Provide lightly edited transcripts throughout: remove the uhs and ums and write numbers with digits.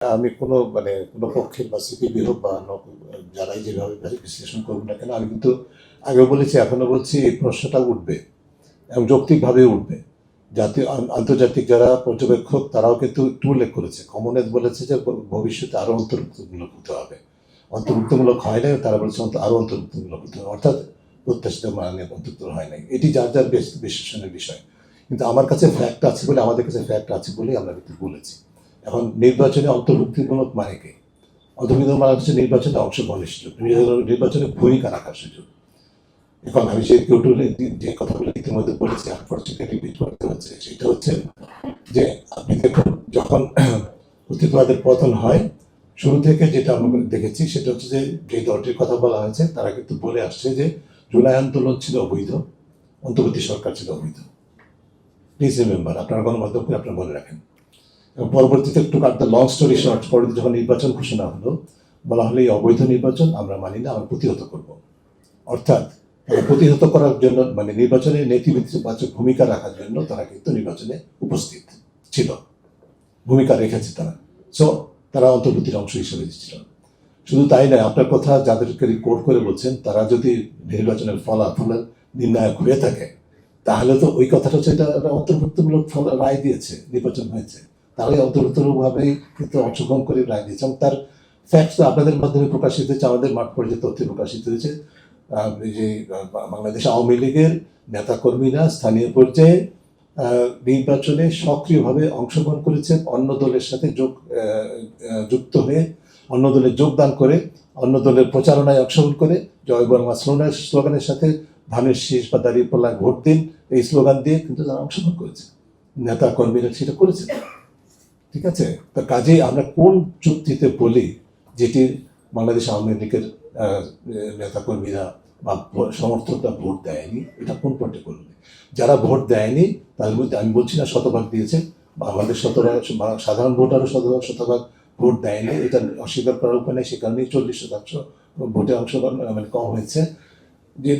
আমি কোনো কোনো পক্ষের বা সিপিবি হোক বা যারাই যেভাবে বিশ্লেষণ করুন না কেন, আমি কিন্তু আগেও বলেছি, এখনো বলছি, এই প্রশ্নটা উঠবে এবং যৌক্তিকভাবে উঠবে। জাতীয় আন্তর্জাতিক যারা পর্যবেক্ষক তারাও কিন্তু উল্লেখ করেছে, কমনওয়েলথ বলেছে যে ভবিষ্যতে আরও অন্তর্ভুক্তমূলক হতে হবে। অন্তর্ভুক্তমূলক হয় নাই, তারা বলেছে আরও অন্তর্ভুক্তমূলক হতে হবে, অর্থাৎ প্রত্যাশিত মানে অন্তর্ভুক্ত হয় নাই। এটি যার যার বিশ্লেষণের বিষয়, কিন্তু আমার কাছে ফ্যাক্ট আছে বলে, আমাদের কাছে ফ্যাক্ট আছে বলেই আমরা কিন্তু বলেছি। এখন নির্বাচনে অন্তর্ভুক্তিমূলক মানে কি? অন্তর্ভুক্তিমূলক মানে হচ্ছে নির্বাচনে অংশগ্রহণের সুযোগ, নির্বাচনে ভূমিকা রাখার সুযোগ। এখন আমি যে কথাগুলো ইতিমধ্যে বলেছি, আনফর্চুনেটলি রিপিট করতে হচ্ছে, সেটা হচ্ছে যে আপনি দেখুন, যখন প্রতিবাদের পতন হয়, শুরু থেকে যেটা আমরা দেখেছি সেটা হচ্ছে যে দলটির কথা বলা হয়েছে তারা কিন্তু বলে আসছে যে জুলাই আন্দোলন ছিল অবৈধ, অন্তর্বর্তী সরকার ছিল অবৈধ। প্লিজ রিমেম্বার, আপনারা গণমাধ্যম করে আপনারা মনে রাখেন। এবং পরবর্তীতে একটু কাটতে লং স্টোরি শর্ট, পরবর্তী যখন নির্বাচন ঘোষণা হলো, বলা হলো এই অবৈধ নির্বাচন আমরা মানি না, আমরা প্রতিহত করব। অর্থাৎ প্রতিহত করার জন্য মানে নির্বাচনে নেতিবাচক ভূমিকা রাখার জন্য তারা কিন্তু নির্বাচনে উপস্থিত ছিল, ভূমিকা রেখেছে তারা। সো তারা অন্তর্ভুক্তির অংশ হিসেবে ছিল। শুধু তাই নয়, আপনার কথা যাদেরকে কোর্ট করে বলছেন, তারা যদি নির্বাচনের ফলাফলের নির্ণায়ক হয়ে থাকে, তাহলে তো ওই কথাটা হচ্ছে এটা অন্তর্ভুক্তমূলক ফল রায় দিয়েছে, নির্বাচন হয়েছে, তারাই অন্তর্ভুক্তভাবেই কিন্তু অংশগ্রহণ করে রায় দিয়েছে। এবং তার ফ্যাক্টস তো আপনাদের মাধ্যমে প্রকাশিত হয়েছে, আমাদের মাঠ পর্যায়ে তথ্য প্রকাশিত হয়েছে। যে বাংলাদেশ আওয়ামী লীগের নেতাকর্মীরা স্থানীয় পর্যায়ে নির্বাচনে সক্রিয়ভাবে অংশগ্রহণ করেছে, অন্য দলের সাথে যুক্ত হয়ে, অন্য দলে যোগদান করে, অন্য দলের প্রচারণায় অংশগ্রহণ করে, জয় বর্মা স্লোগানের সাথে ধানের শীষ বা দাঁড়িয়ে পাল্লায় ভোট দিন এই স্লোগান দিয়ে কিন্তু তারা অংশগ্রহণ করেছে, নেতা কর্মীরা সেটা করেছে। ঠিক আছে, তা কাজেই আমরা কোন চুক্তিতে বলি যেটি বাংলাদেশ আওয়ামী লীগের নেতাকর্মীরা বা সমর্থকরা ভোট দেয়নি, এটা কোন পয়েন্টে করবে? যারা ভোট দেয়নি তার মধ্যে আমি বলছি না শতভাগ দিয়েছে, আমাদের সাধারণ ভোটারও শতভাগ ভোট দেয়নি, এটা অস্বীকার করার উপায় নেই। সে কারণেই 40% ভোটে অংশগ্রহণ কম হয়েছে।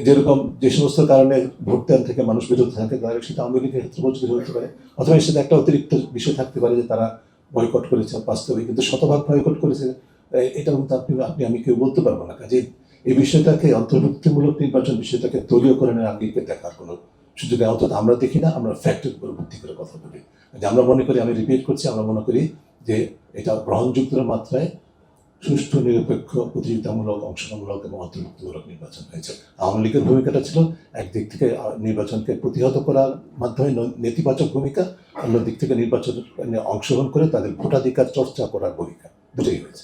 যেরকম যে সমস্ত কারণে ভোট দেন থেকে মানুষ বিরত থাকে, তাহলে সেটা আওয়ামী লীগের ক্ষেত্রে বঞ্চিত হতে পারে, অথবা এর সাথে একটা অতিরিক্ত বিষয় থাকতে পারে যে তারা বয়কট করেছে বাস্তবে, কিন্তু শতভাগ বয়কট করেছে এটা কিন্তু আপনি আমি কেউ বলতে পারবো না। কাজে এই বিষয়টাকে অন্তর্ভুক্তিমূলক নির্বাচন বিষয়টাকে দলীয়করণের আঙ্গিকে দেখার কোনো সুযোগ অন্তত আমরা দেখি না। আমরা ফ্যাক্টের উপর ভিত্তি করে কথা বলি, যে আমরা মনে করি, আমি রিপিট করছি, আমরা মনে করি যে এটা গ্রহণযোগ্য মাত্রায় সুষ্ঠু, নিরপেক্ষ, প্রতিযোগিতামূলক, অংশগ্রহণমূলক এবং অন্তর্ভুক্তিমূলক নির্বাচন হয়েছে। আওয়ামী লীগের ভূমিকাটা ছিল একদিক থেকে নির্বাচনকে প্রতিহত করার মাধ্যমে নেতিবাচক ভূমিকা, অন্যদিক থেকে নির্বাচনে অংশগ্রহণ করে তাদের ভোটাধিকার চর্চা করার ভূমিকা, দুটোই হয়েছে।